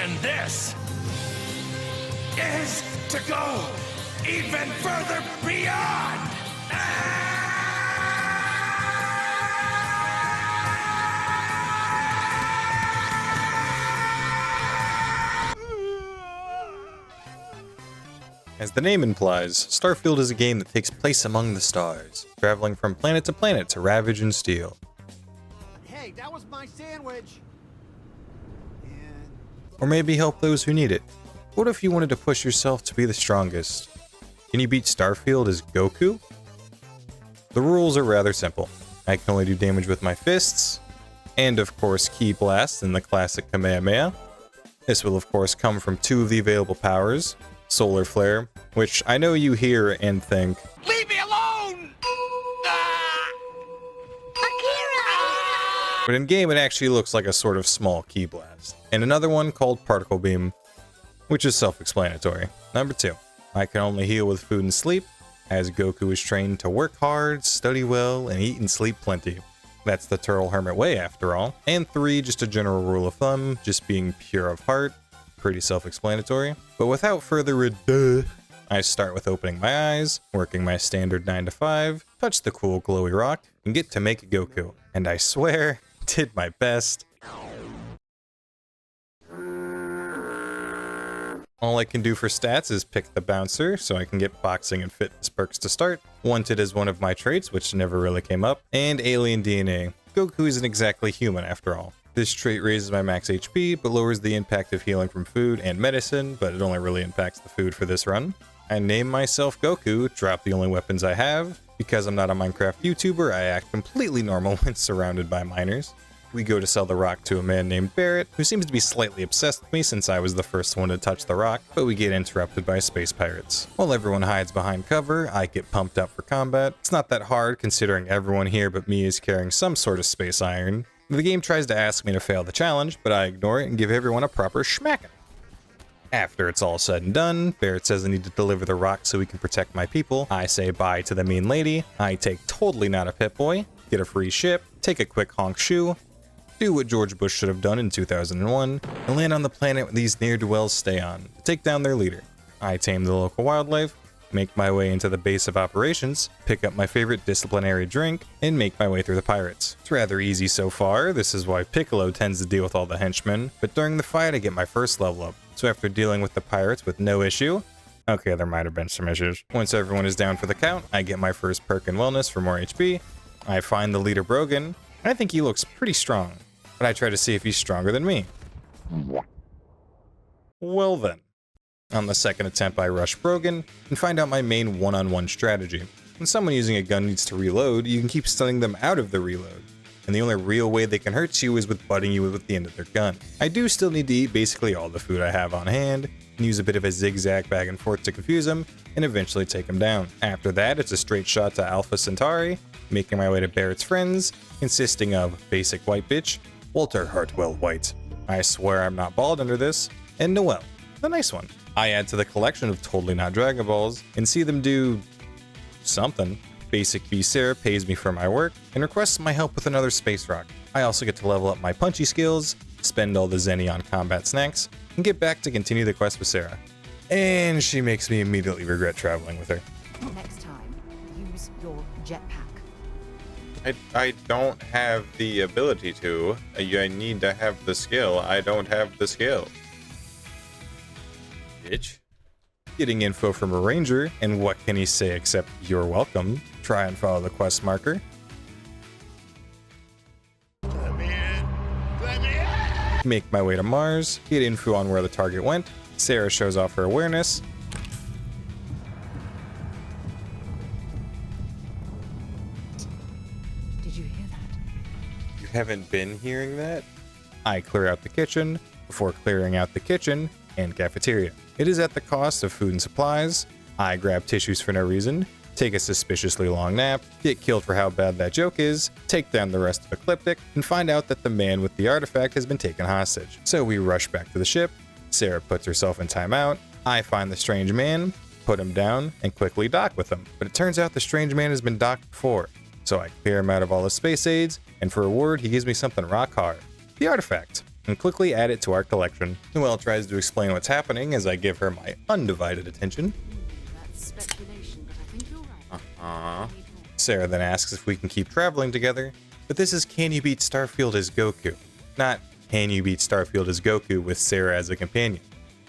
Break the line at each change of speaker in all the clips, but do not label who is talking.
And this is to go even further beyond.
As the name implies, Starfield is a game that takes place among the stars, traveling from planet to planet to ravage and steal.
Hey, that was my sandwich!
Or maybe help those who need it. What if you wanted to push yourself to be the strongest? Can you beat Starfield as Goku? The rules are rather simple. I can only do damage with my fists, and of course Ki Blast in the classic Kamehameha. This will of course come from two of the available powers, Solar Flare, which I know you hear and think,
Leave me alone!
but in game it actually looks like a sort of small Ki Blast. And another one called Particle Beam, which is self-explanatory. Number 2, I can only heal with food and sleep, as Goku is trained to work hard, study well, and eat and sleep plenty. That's the Turtle Hermit way after all. And 3, just a general rule of thumb, just being pure of heart. Pretty self-explanatory. But without further ado, I start with opening my eyes, working my standard 9 to 5, touch the cool glowy rock, and get to make Goku. And I swear, did my best. All I can do for stats is pick the bouncer, so I can get boxing and fitness perks to start. Wanted is one of my traits, which never really came up. And alien DNA. Goku isn't exactly human after all. This trait raises my max HP, but lowers the impact of healing from food and medicine, but it only really impacts the food for this run. I name myself Goku, drop the only weapons I have. Because I'm not a Minecraft YouTuber, I act completely normal when surrounded by miners. We go to sell the rock to a man named Barrett, who seems to be slightly obsessed with me since I was the first one to touch the rock, but we get interrupted by space pirates. While everyone hides behind cover, I get pumped up for combat. It's not that hard considering everyone here but me is carrying some sort of space iron. The game tries to ask me to fail the challenge, but I ignore it and give everyone a proper schmacking. After it's all said and done, Barrett says I need to deliver the rock so we can protect my people. I say bye to the mean lady. I take totally not a Pip-Boy, get a free ship, take a quick honk shoe, do what George Bush should have done in 2001, and land on the planet these ne'er-do-wells stay on, to take down their leader. I tame the local wildlife, make my way into the base of operations, pick up my favorite disciplinary drink, and make my way through the pirates. It's rather easy so far, this is why Piccolo tends to deal with all the henchmen, but during the fight I get my first level up. So after dealing with the pirates with no issue, okay, there might have been some issues. Once everyone is down for the count, I get my first perk in wellness for more HP. I find the leader Brogan. I think he looks pretty strong, but I try to see if he's stronger than me. Well then. On the second attempt I rush Brogan and find out my main one-on-one strategy. When someone using a gun needs to reload, you can keep stunning them out of the reload. And the only real way they can hurt you is with butting you with the end of their gun. I do still need to eat basically all the food I have on hand, and use a bit of a zigzag back and forth to confuse him, and eventually take him down. After that, it's a straight shot to Alpha Centauri, making my way to Barrett's friends, consisting of Basic White Bitch, Walter Hartwell White, I swear I'm not bald under this, and Noelle, the nice one. I add to the collection of Totally Not Dragon Balls, and see them do something. Basic B Sarah pays me for my work, and requests my help with another space rock. I also get to level up my punchy skills, spend all the Xenion combat snacks, and get back to continue the quest with Sarah. And she makes me immediately regret traveling with her.
Next time, use your jetpack.
I don't have the ability to. I need to have the skill. I don't have the skill. Bitch. Getting info from a ranger, and what can he say except you're welcome? Try and follow the quest marker.
Let me in. Let me in.
Make my way to Mars, get info on where the target went. Sarah shows off her awareness.
Did you hear that?
You haven't been hearing that? I clear out the kitchen, before clearing out the kitchen and cafeteria. It is at the cost of food and supplies. I grab tissues for no reason, take a suspiciously long nap, get killed for how bad that joke is, take down the rest of Ecliptic, and find out that the man with the artifact has been taken hostage. So we rush back to the ship, Sarah puts herself in timeout, I find the strange man, put him down, and quickly dock with him. But it turns out the strange man has been docked before, so I clear him out of all his space aids, and for a reward he gives me something rock hard. The artifact. and quickly add it to our collection. Noelle tries to explain what's happening as I give her my undivided attention.
That's speculation, but I think you're right.
Uh-huh. Sarah then asks if we can keep traveling together, but this is Can You Beat Starfield as Goku, not Can You Beat Starfield as Goku with Sarah as a companion.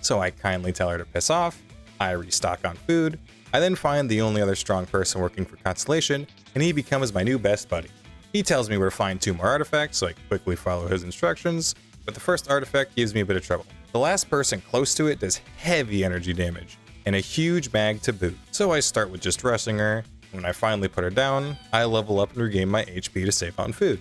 So I kindly tell her to piss off, I restock on food, I then find the only other strong person working for Constellation, and he becomes my new best buddy. He tells me where to find 2 more artifacts, so I quickly follow his instructions, but the first artifact gives me a bit of trouble. The last person close to it does heavy energy damage, and a huge bag to boot. So I start with just rushing her. When I finally put her down, I level up and regain my HP to save on food.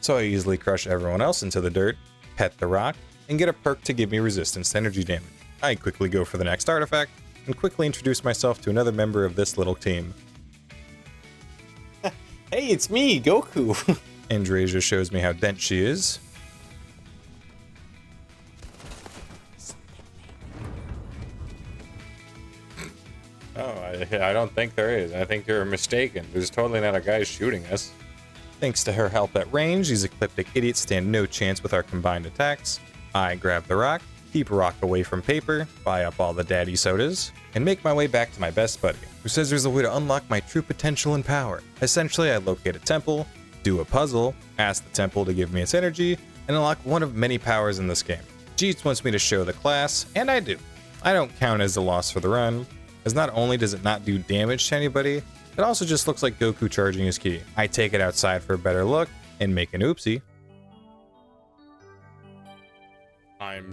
So I easily crush everyone else into the dirt, pet the rock, and get a perk to give me resistance to energy damage. I quickly go for the next artifact, and quickly introduce myself to another member of this little team. Hey, it's me, Goku! Andreja shows me how dense she is. Oh, I don't think there is. I think you're mistaken. There's totally not a guy shooting us. Thanks to her help at range, these ecliptic idiots stand no chance with our combined attacks. I grab the rock, keep rock away from paper, buy up all the daddy sodas, and make my way back to my best buddy, who says there's a way to unlock my true potential and power. Essentially, I locate a temple, do a puzzle, ask the temple to give me its energy, and unlock one of many powers in this game. Jeets wants me to show the class, and I do. I don't count as a loss for the run, as not only does it not do damage to anybody, it also just looks like Goku charging his ki. I take it outside for a better look, and make an oopsie. I'm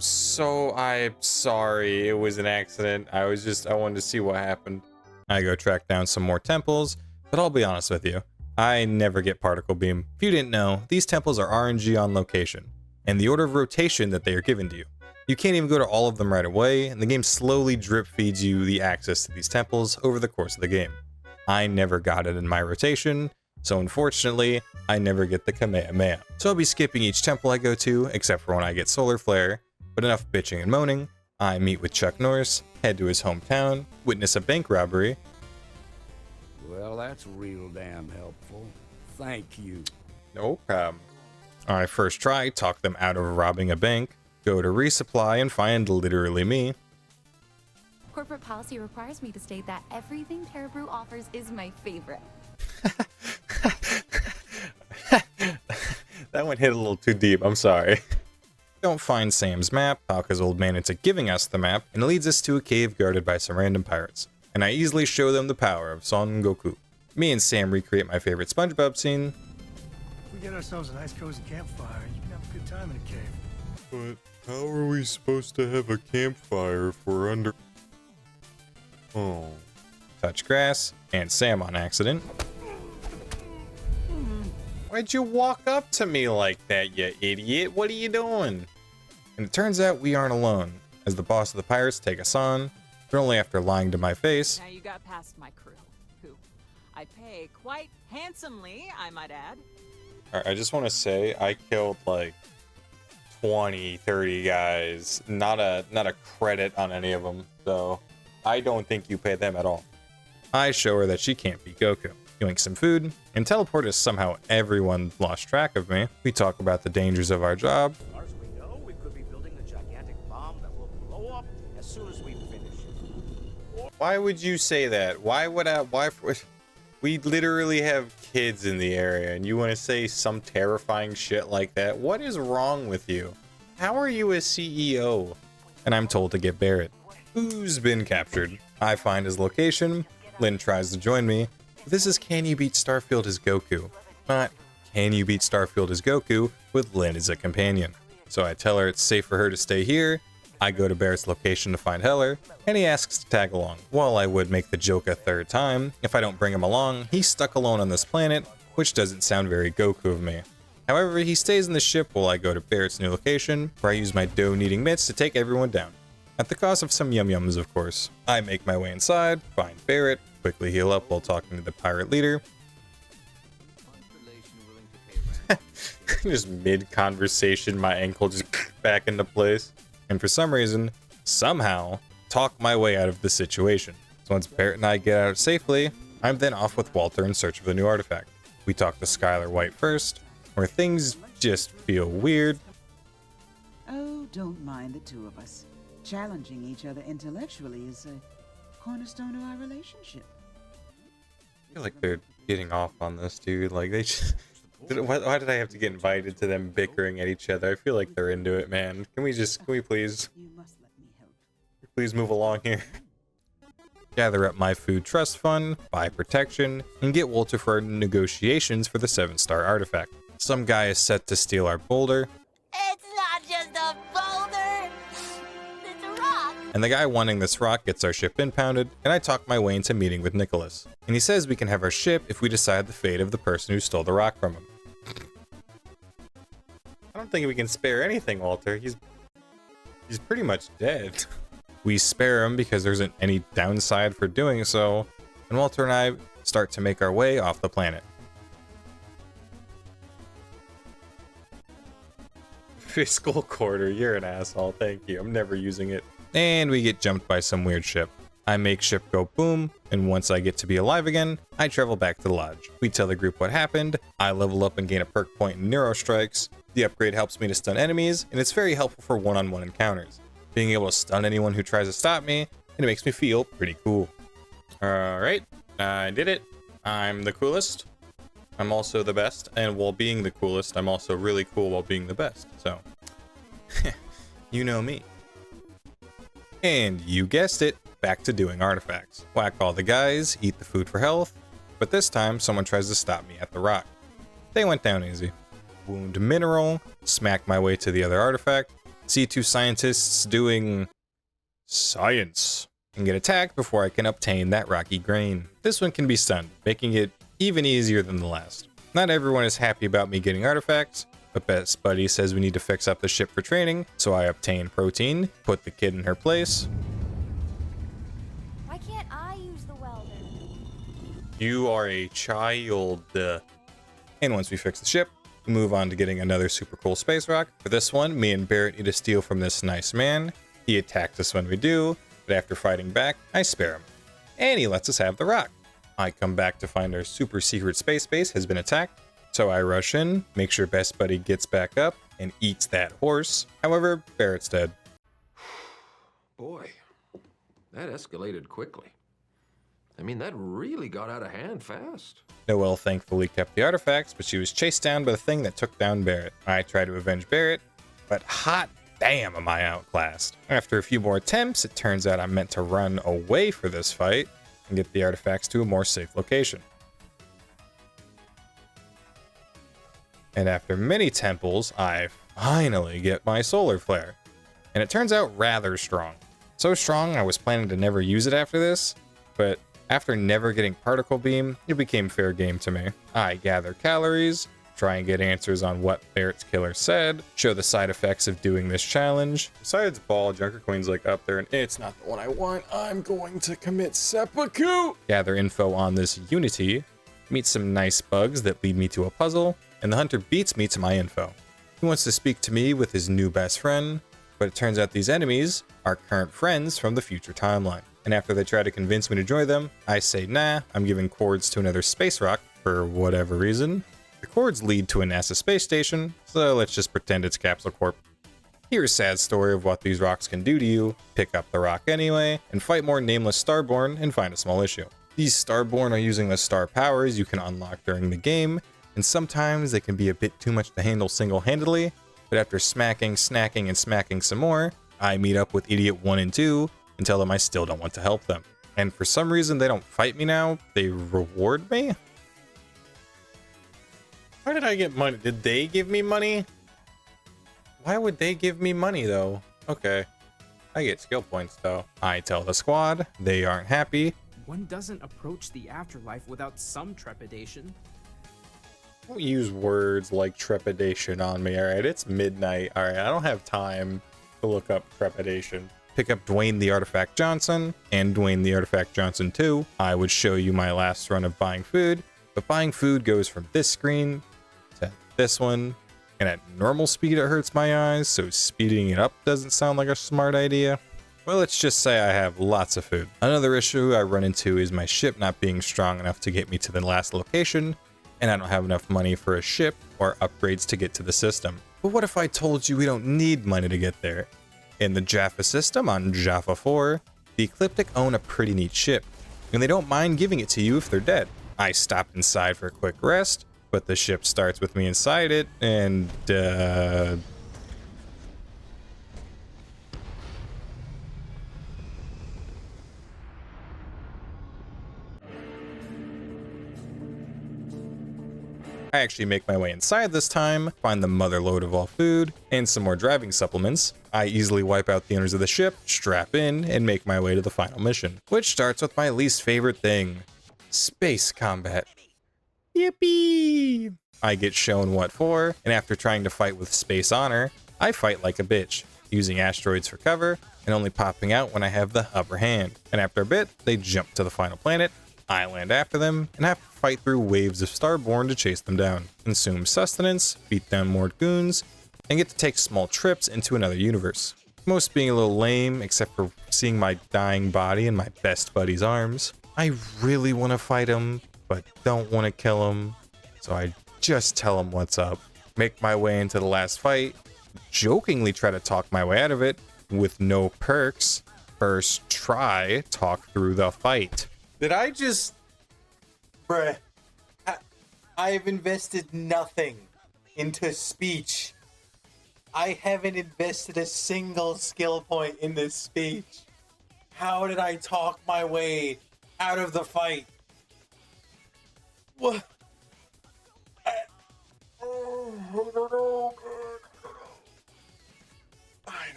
sorry, it was an accident. I wanted to see what happened. I go track down some more temples, but I'll be honest with you, I never get particle beam. If you didn't know, these temples are RNG on location, and the order of rotation that they are given to you. You can't even go to all of them right away, and the game slowly drip feeds you the access to these temples over the course of the game. I never got it in my rotation, so unfortunately, I never get the Kamehameha. So I'll be skipping each temple I go to, except for when I get Solar Flare, but enough bitching and moaning, I meet with Chuck Norris, head to his hometown, witness a bank robbery.
Well, that's real damn helpful. Thank you.
No problem. I first try, talk them out of robbing a bank, go to resupply and find literally me.
Corporate policy requires me to state that everything Terrabrew offers is my favorite.
That one hit a little too deep, I'm sorry. Don't find Sam's map, Palka's old man into giving us the map, and it leads us to a cave guarded by some random pirates. And I easily show them the power of Son Goku. Me and Sam recreate my favorite SpongeBob scene.
If we get ourselves a nice cozy campfire, you can have a good time in a cave.
But how are we supposed to have a campfire if we're under... Oh. Touch grass, and Sam on accident. Why'd you walk up to me like that, you idiot? What are you doing? And it turns out we aren't alone, as the boss of the pirates take us on, but only after lying to my face.
Now you got past my crew, who I pay quite handsomely, I might add.
I just want to say, I killed like 20, 30 guys, not a credit on any of them, so I don't think you pay them at all. I show her that she can't beat Goku. Yoink some food, and teleport as somehow everyone lost track of me. We talk about the dangers of our job.
As far as we know, we could be building a gigantic bomb that will blow up as soon as we finish it.
Why would you say that? Why would I? We literally have kids in the area, and you want to say some terrifying shit like that? What is wrong with you? How are you a CEO? And I'm told to get Barrett, who's been captured. I find his location. Lynn tries to join me. This is Can You Beat Starfield as Goku, not Can You Beat Starfield as Goku with Lynn as a companion. So I tell her it's safe for her to stay here. I go to Barrett's location to find Heller, and he asks to tag along. While I would make the joke a third time, if I don't bring him along, he's stuck alone on this planet, which doesn't sound very Goku of me. However, he stays in the ship while I go to Barrett's new location, where I use my dough-kneading mitts to take everyone down. At the cost of some yum-yums, of course. I make my way inside, find Barrett, quickly heal up while talking to the pirate leader. Just mid-conversation, my ankle just back into place. And for some reason, somehow, talk my way out of the situation. So once Barrett and I get out safely, I'm then off with Walter in search of the new artifact. We talk to Skylar White first, where things just feel weird.
Oh, don't mind the two of us. Challenging each other intellectually is a cornerstone of our relationship.
I feel like they're getting off on this, dude. Like, they just... Why did I have to get invited to them bickering at each other? I feel like they're into it, man. Can we please...
You must let me help.
Please move along here. Gather up my food trust fund, buy protection, and get Walter for our negotiations for the 7-star artifact. Some guy is set to steal our boulder,
It's not just a boulder. It's a rock.
and the guy wanting this rock gets our ship impounded, and I talk my way into meeting with Nicholas. And he says we can have our ship if we decide the fate of the person who stole the rock from him. I don't think we can spare anything, Walter. He's pretty much dead. We spare him because there isn't any downside for doing so, and Walter and I start to make our way off the planet. Fiscal quarter, you're an asshole, thank you, I'm never using it. And we get jumped by some weird ship. I make ship go boom, and once I get to be alive again, I travel back to the lodge. We tell the group what happened, I level up and gain a perk point in Neuro Strikes, the upgrade helps me to stun enemies, and it's very helpful for one-on-one encounters. Being able to stun anyone who tries to stop me, and it makes me feel pretty cool. Alright, I did it. I'm the coolest. I'm also the best, and while being the coolest, I'm also really cool while being the best, so... you know me. And you guessed it, back to doing artifacts. Whack all the guys, eat the food for health, but this time someone tries to stop me at the rock. They went down easy. Wound mineral, smack my way to the other artifact, see 2 scientists doing science, and get attacked before I can obtain that rocky grain. This one can be stunned, making it even easier than the last. Not everyone is happy about me getting artifacts, but Best Buddy says we need to fix up the ship for training, so I obtain protein, put the kid in her place.
Why can't I use the welder?
You are a child. And once we fix the ship, we move on to getting another super cool space rock. For this one, me and Barrett need to steal from this nice man. He attacks us when we do, but after fighting back, I spare him. And he lets us have the rock. I come back to find our super secret space base has been attacked, so I rush in, make sure Best Buddy gets back up, and eats that horse. However, Barrett's dead.
Boy, that escalated quickly. I mean, that really got out of hand fast.
Noelle thankfully kept the artifacts, but she was chased down by the thing that took down Barrett. I try to avenge Barrett, but hot damn am I outclassed. After a few more attempts, it turns out I'm meant to run away for this fight and get the artifacts to a more safe location. And after many temples, I finally get my solar flare. And it turns out rather strong. So strong I was planning to never use it after this, but after never getting particle beam, it became fair game to me. I gather calories, try and get answers on what Barrett's killer said, show the side effects of doing this challenge. Besides Ball, Junker Queen's like up there and it's not the one I want. I'm going to commit seppuku. Gather info on this Unity, meet some nice bugs that lead me to a puzzle, and the hunter beats me to my info. He wants to speak to me with his new best friend, but it turns out these enemies are current friends from the future timeline. And after they try to convince me to join them, I say nah, I'm giving cords to another space rock for whatever reason. The cords lead to a NASA space station, so let's just pretend it's Capsule Corp. Here's a sad story of what these rocks can do to you, pick up the rock anyway, and fight more nameless Starborn and find a small issue. These Starborn are using the star powers you can unlock during the game, and sometimes they can be a bit too much to handle single-handedly, but after smacking, snacking, and smacking some more, I meet up with Idiot 1 and 2 and tell them I still don't want to help them. And for some reason they don't fight me now, they reward me? Why did I get money? Did they give me money? Why would they give me money though? Okay. I get skill points though. I tell the squad, they aren't happy.
One doesn't approach the afterlife without some trepidation.
Don't use words like trepidation on me, alright? It's midnight, alright? I don't have time to look up trepidation. Pick up Dwayne the Artifact Johnson and Dwayne the Artifact Johnson 2. I would show you my last run of buying food, but buying food goes from this screen to this one, and at normal speed it hurts my eyes, so speeding it up doesn't sound like a smart idea. Well, let's just say I have lots of food. Another issue I run into is my ship not being strong enough to get me to the last location, and I don't have enough money for a ship or upgrades to get to the system. But what if I told you we don't need money to get there? In the Jaffa system on Jaffa 4, the Ecliptic own a pretty neat ship, and they don't mind giving it to you if they're dead. I stop inside for a quick rest, but the ship starts with me inside it, and I actually make my way inside this time, find the mother lode of all food, and some more driving supplements. I easily wipe out the owners of the ship, strap in, and make my way to the final mission, which starts with my least favorite thing, space combat. Yippee! I get shown what for, and after trying to fight with space honor, I fight like a bitch, using asteroids for cover, and only popping out when I have the upper hand. And after a bit, they jump to the final planet, I land after them, and have to fight through waves of Starborn to chase them down, consume sustenance, beat down more goons, and get to take small trips into another universe. Most being a little lame, except for seeing my dying body in my best buddy's arms. I really want to fight him, but don't want to kill him, so I just tell him what's up. Make my way into the last fight, jokingly try to talk my way out of it, with no perks. First try, talk through the fight. Did I just... Bruh. I've invested nothing into speech. I haven't invested a single skill point in this speech. How did I talk my way out of the fight? What? I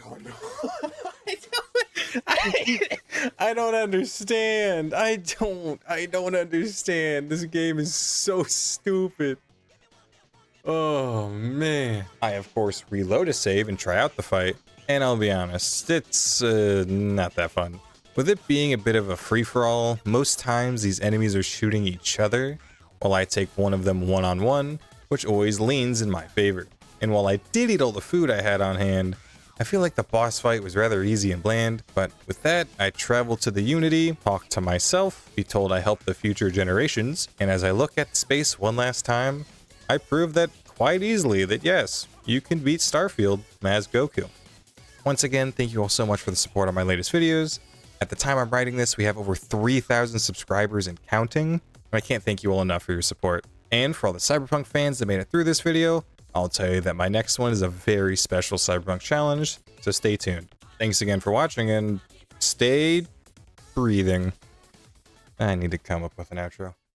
don't know. I don't understand. I don't understand. This game is so stupid. Oh man. I of course reload a save and try out the fight, and I'll be honest, it's not that fun. With it being a bit of a free-for-all, most times these enemies are shooting each other, while I take one of them one-on-one, which always leans in my favor. And while I did eat all the food I had on hand, I feel like the boss fight was rather easy and bland, but with that, I travel to the Unity, talk to myself, be told I help the future generations, and as I look at space one last time, I prove that quite easily that yes, you can beat Starfield as Goku. Once again, thank you all so much for the support on my latest videos. At the time I'm writing this, we have over 3,000 subscribers and counting, and I can't thank you all enough for your support. And for all the Cyberpunk fans that made it through this video, I'll tell you that my next one is a very special Cyberpunk challenge, so stay tuned. Thanks again for watching, and stay breathing. I need to come up with an outro.